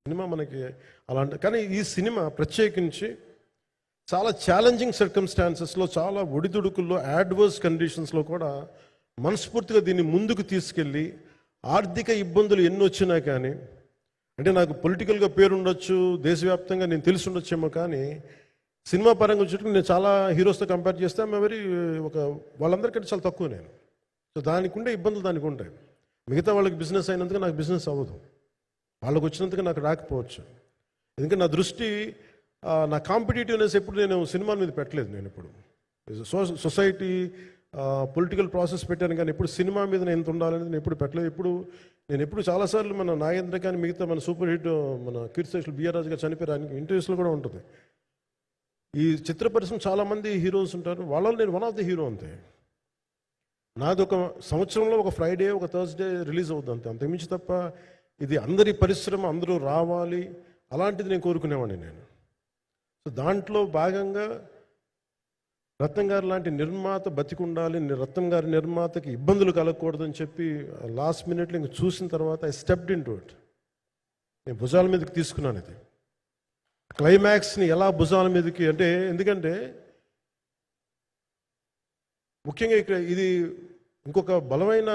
Cinema మనకి అలాంటి, కానీ ఈ సినిమా ప్రత్యేకించి చాలా ఛాలెంజింగ్ సర్కమ్స్టాన్సెస్లో, చాలా ఒడిదుడుకుల్లో, యాడ్వర్స్ కండిషన్స్లో కూడా మనస్ఫూర్తిగా దీన్ని ముందుకు తీసుకెళ్ళి, ఆర్థిక ఇబ్బందులు ఎన్ని వచ్చినా కానీ, అంటే నాకు పొలిటికల్గా పేరు ఉండొచ్చు, దేశవ్యాప్తంగా నేను తెలిసి ఉండొచ్చేమో, కానీ సినిమా పరంగా వచ్చేటప్పుడు నేను చాలా హీరోస్తో కంపేర్ చేస్తే వెరీ వాళ్ళందరికంటే చాలా తక్కువ నేను. సో దానికి ఉండే ఇబ్బందులు దానికి ఉంటాయి. మిగతా వాళ్ళకి బిజినెస్ అయినందుకు నాకు బిజినెస్ అవ్వదు, వాళ్ళకి వచ్చినందుకు నాకు రాకపోవచ్చు. ఎందుకంటే నా దృష్టి, నా కాంపిటేటివ్నెస్ ఎప్పుడు నేను సినిమాల మీద పెట్టలేదు. నేను ఇప్పుడు సొసైటీ పొలిటికల్ ప్రాసెస్ పెట్టాను, కానీ ఎప్పుడు సినిమా మీద నేను ఎంత ఉండాలనేది నేను ఎప్పుడు పెట్టలేదు. నేను ఎప్పుడు చాలాసార్లు మన నాగేంద్ర కానీ మిగతా మన సూపర్ హిట్ మన కీర్తిశేషులు బిఆర్ రాజు గారు చనిపోయారు, ఆయనకి ఇంటర్వ్యూస్లో కూడా ఉంటుంది. ఈ చిత్ర పరిశ్రమ చాలామంది హీరోస్ ఉంటారు, వాళ్ళలో నేను వన్ ఆఫ్ ది హీరో అంతే. నాది ఒక సంవత్సరంలో ఒక ఫ్రైడే, ఒక థర్స్డే రిలీజ్ అవుతుంది అంతే, అంతకుమించి తప్ప ఇది అందరి పరిశ్రమ, అందరూ రావాలి అలాంటిది నేను కోరుకునేవాడిని నేను. సో దాంట్లో భాగంగా రత్నం గారు లాంటి నిర్మాత బతికుండాలి, రత్నం గారి నిర్మాతకి ఇబ్బందులు కలగకూడదని చెప్పి లాస్ట్ మినిట్లో ఇంక చూసిన తర్వాత I stepped in to it. నేను భుజాల మీదకి తీసుకున్నాను ఇది. క్లైమాక్స్ని ఎలా భుజాల మీదకి అంటే, ఎందుకంటే ముఖ్యంగా ఇక్కడ ఇది ఇంకొక బలమైన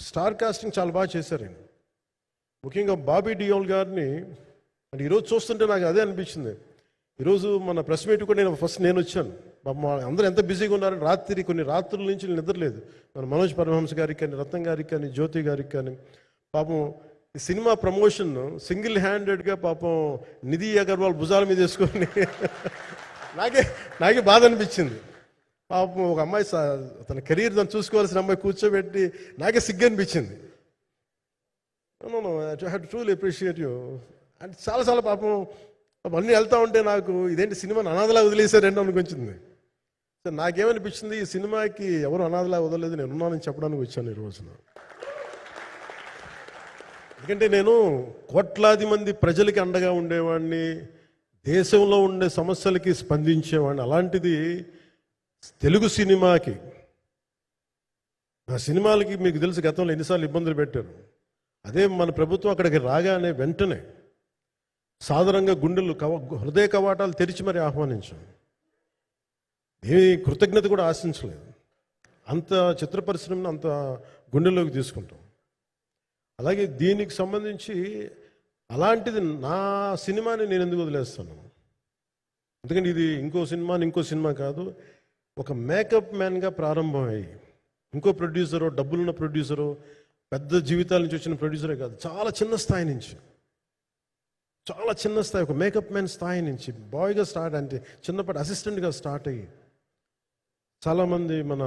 స్టార్ కాస్టింగ్ చాలా బాగా చేశారండి. ముఖ్యంగా బాబీ డియోల్ గారిని అంటే ఈరోజు చూస్తుంటే నాకు అదే అనిపించింది. ఈరోజు మన ప్రెస్ మీట్ కూడా నేను వచ్చాను. అందరూ ఎంత బిజీగా ఉన్నారని కొన్ని రాత్రుల నుంచి నిద్రలేదు. మన మనోజ్ పరమహంస గారికి కానీ, రత్నం గారికి కానీ, జ్యోతి గారికి కానీ, పాపం ఈ సినిమా ప్రమోషన్ సింగిల్ హ్యాండెడ్గా పాపం నిధి అగర్వాల్ భుజాల మీద వేసుకొని నాకే బాధ అనిపించింది. పాపం ఒక అమ్మాయి తన కెరీర్ దాన్ని చూసుకోవాల్సిన అమ్మాయి కూర్చోబెట్టి నాకే సిగ్గు అనిపించింది. I have to truly appreciate you. అంటే చాలా పాపం అన్నీ వెళ్తూ ఉంటే నాకు ఇదేంటి సినిమాని అనాథలా వదిలేశారంటే అనిపించింది. సో నాకేమనిపించింది, ఈ సినిమాకి ఎవరు అనాథలా వదలలేదు, నేను ఉన్నానని చెప్పడానికి వచ్చాను ఈ రోజున. ఎందుకంటే నేను కోట్లాది మంది ప్రజలకి అండగా ఉండేవాడిని, దేశంలో ఉండే సమస్యలకి స్పందించేవాడిని. అలాంటిది తెలుగు సినిమాకి, నా సినిమాలకి మీకు తెలుసు గతంలో ఎన్నిసార్లు ఇబ్బందులు పెట్టారు. అదే మన ప్రభుత్వం అక్కడికి రాగానే వెంటనే సాధారణంగా హృదయ కవాటాలు తెరిచి మరి ఆహ్వానించాం. ఏమీ కృతజ్ఞత కూడా ఆశించలేదు. అంత చిత్ర పరిశ్రమను అంత గుండెల్లోకి తీసుకుంటాం. అలాగే దీనికి సంబంధించి అలాంటిది నా సినిమాని నేను ఎందుకు వదిలేస్తాను? ఎందుకంటే ఇది ఇంకో సినిమా కాదు. ఒక మేకప్ మ్యాన్గా ప్రారంభమయ్యి ఇంకో ప్రొడ్యూసరో, డబ్బులున్న ప్రొడ్యూసరో, పెద్ద జీవితాల నుంచి వచ్చిన ప్రొడ్యూసరే కాదు, చాలా చిన్న స్థాయి నుంచి, ఒక మేకప్ మ్యాన్ స్థాయి నుంచి బాయ్గా స్టార్ట్, అంటే చిన్నపాటి అసిస్టెంట్గా స్టార్ట్ అయ్యి చాలామంది మన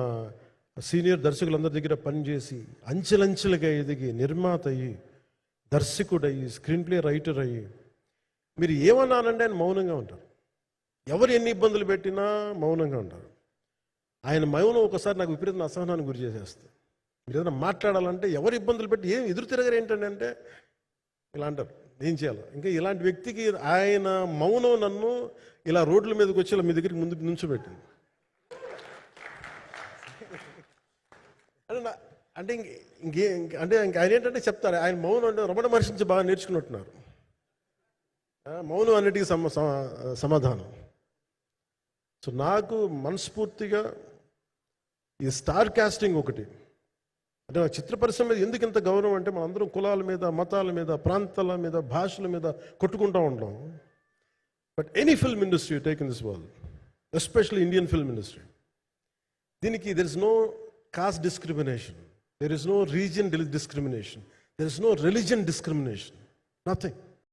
సీనియర్ దర్శకులందరి దగ్గర పనిచేసి అంచెలంచెలుగా ఎదిగి నిర్మాత అయ్యి, దర్శకుడయ్యి, స్క్రీన్ ప్లే రైటర్ అయ్యి, మీరు ఏమన్నానంటే ఆయన మౌనంగా ఉంటారు. ఎవరు ఎన్ని ఇబ్బందులు పెట్టినా మౌనంగా ఉంటారు. ఆయన మౌనం ఒకసారి నాకు విపరీత అసహనానికి గురి చేసేస్తుంది. మీరు ఏదైనా మాట్లాడాలంటే ఎవరు ఇబ్బందులు పెట్టి ఏం ఎదురు తిరగరు ఏంటంటే అంటే ఇలా అంటారు, ఏం చేయాలి. ఇంకా ఇలాంటి వ్యక్తికి ఆయన మౌనం నన్ను ఇలా రోడ్ల మీదకి వచ్చి ఇలా మీ దగ్గరికి ముందుకు నుంచోబెట్టింది. అంటే ఆయన ఏంటంటే చెప్తారు, ఆయన మౌనం అంటే రమణ మహర్షి నుంచి బాగా నేర్చుకున్నట్టున్నారు. మౌనం అన్నిటికీ సమాధానం. సో నాకు మనస్ఫూర్తిగా ఈ స్టార్ కాస్టింగ్ ఒకటి అంటే నాకు చిత్ర పరిశ్రమ మీద ఎందుకు ఇంత గౌరవం అంటే, మనందరం కులాల మీద, మతాల మీద, ప్రాంతాల మీద, భాషల మీద కొట్టుకుంటూ ఉంటాం. But any film industry take in this world, especially Indian film industry, దీనికి there is no caste discrimination, there is no region discrimination, there is no religion discrimination, nothing.